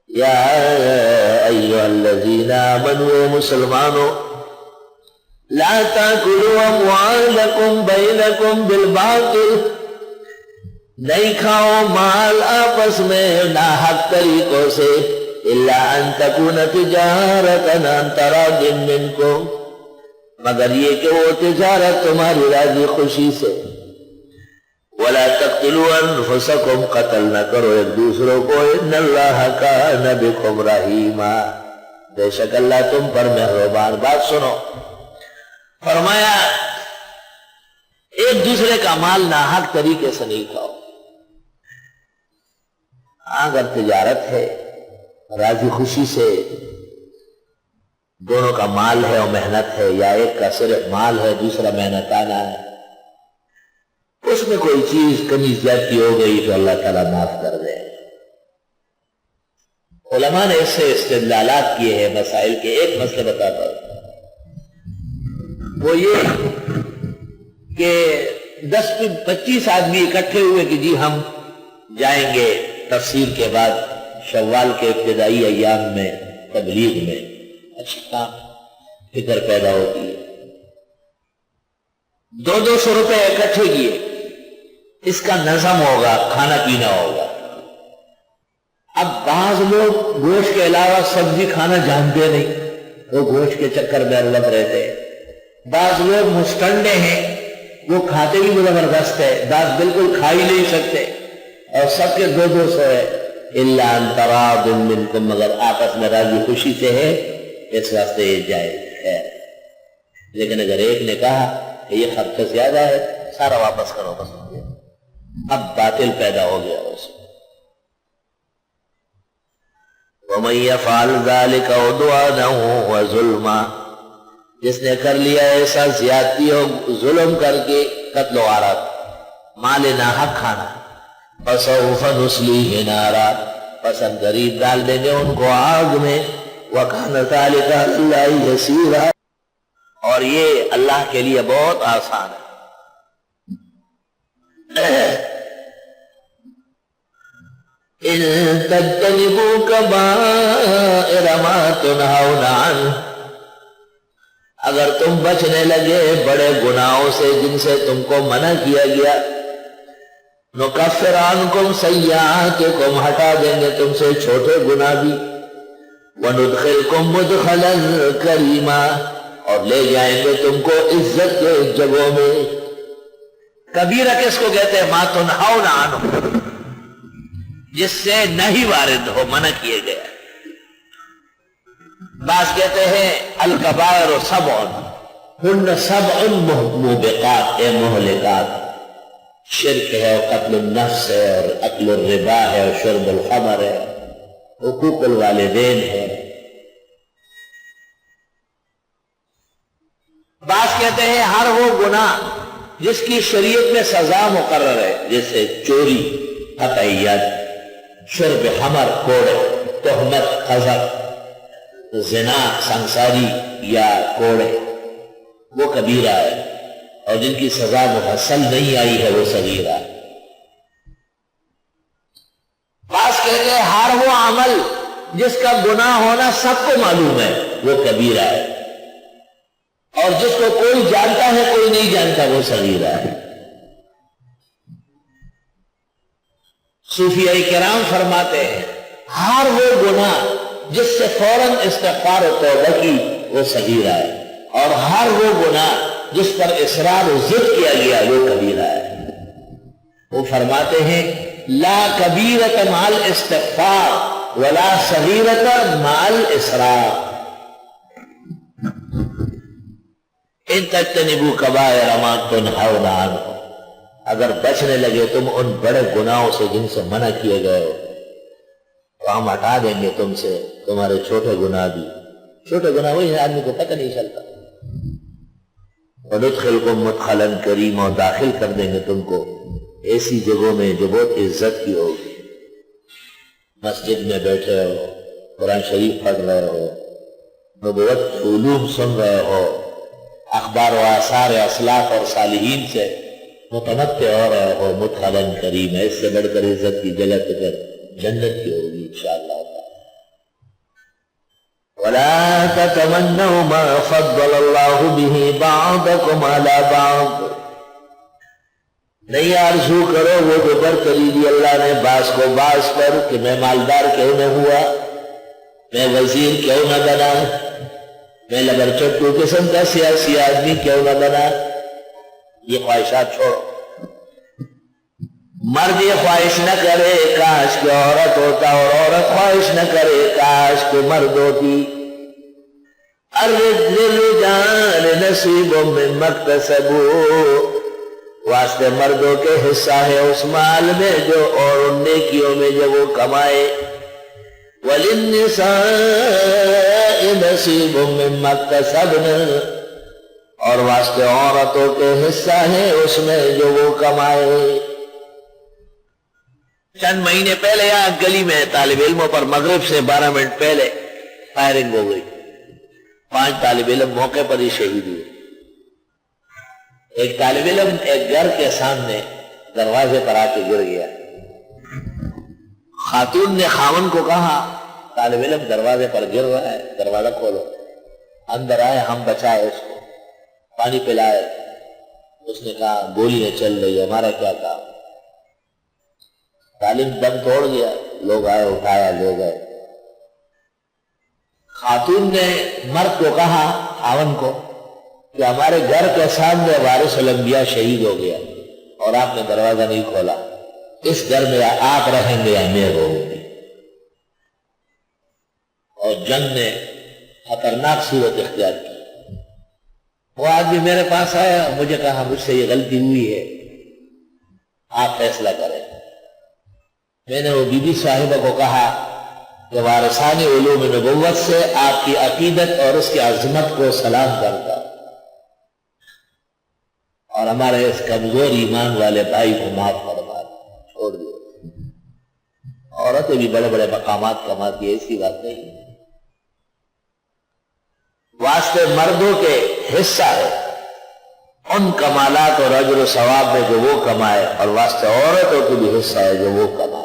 یا ایھا الذین آمنوا مسلمانوں لا تاکلوا اموالکم بینکم بالباطل، نہیں کھاؤ مال آپس میں ناحق طریقوں سے، الا ان تکون تجارتا عن تراض منکم، مگر یہ کہ وہ تجارت تمہاری راضی خوشی سے، ولا تقتلوا انفسکم، قتل نہ کرو ایک دوسروں کو، ان اللہ کان بکم رحیما، بے شک اللہ تم پر مہربان۔ بات سنو، فرمایا ایک دوسرے کا مال ناحق طریقے سے نہیں کھاؤ۔ اگر تجارت ہے راضی خوشی سے، دونوں کا مال ہے اور محنت ہے، یا ایک کا صرف مال ہے دوسرا محنتانہ ہے، اس میں کوئی چیز کمی زیادتی ہو گئی تو اللہ تعالیٰ معاف کر دے۔ علماء نے اس سے استدلالات کیے ہیں مسائل کے، ایک مسئلہ بتاتا ہوں، وہ یہ کہ 10-25 آدمی اکٹھے ہوئے کہ جی ہم جائیں گے تفسیر کے بعد شوال کے ابتدائی ایام میں تبلیغ میں، اچھا کام، فکر پیدا ہوتی ہے، 200 روپے اکٹھے کیے، اس کا نظم ہوگا، کھانا پینا ہوگا۔ اب بعض لوگ گوشت کے علاوہ سبزی کھانا جانتے نہیں، وہ گوشت کے چکر میں الگ رہتے ہیں، بعض لوگ مستنڈے ہیں، وہ کھاتے بھی زبردست ہے، بعض بالکل کھا ہی نہیں سکتے، اور سب کے 200 ہے، الا ان تراض منکم، مگر آپس میں راضی خوشی سے ہے، اس واسطے یہ جائز ہے۔ لیکن اگر ایک نے کہا کہ یہ خرچہ زیادہ ہے، سارا واپس کرو، بس اب باطل پیدا ہو گیا اس میں۔ وَمَن يَفْعَلْ ذَلِكَ عُدْوَانًا وَظُلْمًا، جس نے کر لیا ایسا زیادتی ہو ظلم کر کے، قتل و غارت، مال ناحق کھانا، فَسَوْفَ نُصْلِيهِ نَارًا، پس ہم قریب ڈال دیں گے ان کو آگ میں، وَكَانَ ذَلِكَ عَلَى اللَّهِ يَسِيرًا، اور یہ اللہ کے لیے بہت آسان ہے۔ ان تجتنبوا کبائر ما تنہون عنہ، اگر تم بچنے لگے بڑے گناہوں سے جن سے تم کو منع کیا گیا، نکفر عنکم سیئاتکم، ہٹا دیں گے تم سے چھوٹے گناہ بھی، وندخلکم مدخلا کریما، اور لے جائیں گے تم کو عزت کے جگہوں میں۔ کبیرہ کس کو کہتے ہیں؟ ما تنہون عنہ، جس سے نہیں وارد ہو، منع کیے گئے۔ بعض کہتے ہیں الکبائر سبع ہن سبع موبقات، مہلکات، شرک ہے اور قتل النفس ہے اور اکل الربا ہے اور شرب الخمر ہے، حقوق الوالدین ہے۔ بعض کہتے ہیں ہر وہ گناہ جس کی شریعت میں سزا مقرر ہے، جیسے چوری، قطعیت، شرب خمر، کوڑے، تہمت، قذف، زنا، سنساری یا کوڑے، وہ کبیرہ ہے، اور جن کی سزا مفصل نہیں آئی ہے وہ صغیرہ ہے۔ بعض کہتے ہیں ہر وہ عمل جس کا گناہ ہونا سب کو معلوم ہے وہ کبیرہ ہے، اور جس کو کوئی جانتا ہے کوئی نہیں جانتا وہ صغیرہ ہے۔ صوفیاء کرام فرماتے ہیں ہر وہ گناہ جس سے فوراً استغفار و توبہ کی وہ صغیرہ ہے، اور ہر وہ گناہ جس پر اصرار و ضد کیا گیا وہ کبیرہ ہے۔ وہ فرماتے ہیں لا کبیرۃ مع الاستغفار ولا صغیرۃ مع الاصرار، ان تجتنبوا کبائر ما تنہون عنہ، اگر بچنے لگے تم ان بڑے گناہوں سے جن سے منع کیے گئے ہو تو ہم ہٹا دیں گے تم سے تمہارے چھوٹے گناہ بھی۔ چھوٹے گناہ وہی آدمی کو پتہ نہیں چلتا۔ وندخلکم مدخلا کریما، اور داخل کر دیں گے تم کو ایسی جگہوں میں جو بہت عزت کی ہوگی۔ مسجد میں بیٹھے ہو، قرآن شریف پڑھ رہے ہو، نبوت علوم سن رہے ہو، اخبار و آثار اسلاف اور صالحین سے متمتع ہو رہے ہو، مدخلا کریم ہے، اس سے بڑھ کر عزت کی جگہ تو پھر جنت کی ہوگی انشاءاللہ۔ ولا تتمنوا ما فضل اللہ به بعضکم علی بعض، نہیں آرزو کرو وہ جو برتری دی اللہ نے بعض کو بعض پر کہ میں مالدار کیوں نہ ہوا، میں وزیر کیوں نہ بنا، میں لبر چٹو قسم کا سیاسی آدمی کیوں نہ بنا۔ یہ خواہشات چھوڑو۔ مرد یہ خواہش نہ کرے کاش کہ عورت ہوتا، اور عورت خواہش نہ کرے کاش کہ مرد ہوتی۔ الرجال نصیب مما اکتسبوا، واسطے مردوں کے حصہ ہے اس مال میں جو اور ان نیکیوں میں جو وہ کمائے۔ وَلِلنِّسَاءِ نَصِيبٌ مِّمَّا اكْتَسَبْنَ، اور واسطے عورتوں کے حصہ ہے اس میں جو وہ کمائے۔ چند مہینے پہلے یہاں گلی میں طالب علموں پر مغرب سے 12 منٹ پہلے فائرنگ ہو گئی، 5 طالب علم موقع پر ہی شہید ہوئے۔ ایک طالب علم ایک گھر کے سامنے دروازے پر آ کے گر گیا۔ خاتون نے خاون کو کہا طالب علم دروازے پر گر رہا ہے، دروازہ کھولو، اندر آئے، ہم بچائے اس کو، پانی پلائے۔ اس نے کہا گولیاں چل رہی ہے، ہمارا کیا کام۔ طالب دم توڑ گیا، لوگ آئے، اٹھایا، لے گئے۔ خاتون نے مرد کو کہا خاون کو کہ ہمارے گھر کے سامنے وارث الانبیاء شہید ہو گیا اور آپ نے دروازہ نہیں کھولا، اس گھر میں آپ رہیں گے یا میں رہوں گی۔ اور جنگ نے خطرناک صورت اختیار کی۔ وہ آدمی میرے پاس آیا، مجھے کہا مجھ سے یہ غلطی ہوئی ہے، آپ فیصلہ کریں۔ میں نے وہ بی بی صاحبہ کو کہا کہ وارثان علوم نبوت سے آپ کی عقیدت اور اس کی عظمت کو سلام کرتا ہوں، اور ہمارے اس کمزور ایمان والے بھائی کو معاف فرما چھوڑ دو۔ عورتیں بھی بڑے بڑے مقامات کماتی ہے، ایسی بات نہیں۔ واسطے مردوں کے حصہ ہے ان کمالات اور اجر و ثواب میں جو وہ کمائے، اور واسطے عورتوں کے بھی حصہ ہے جو وہ کمائے۔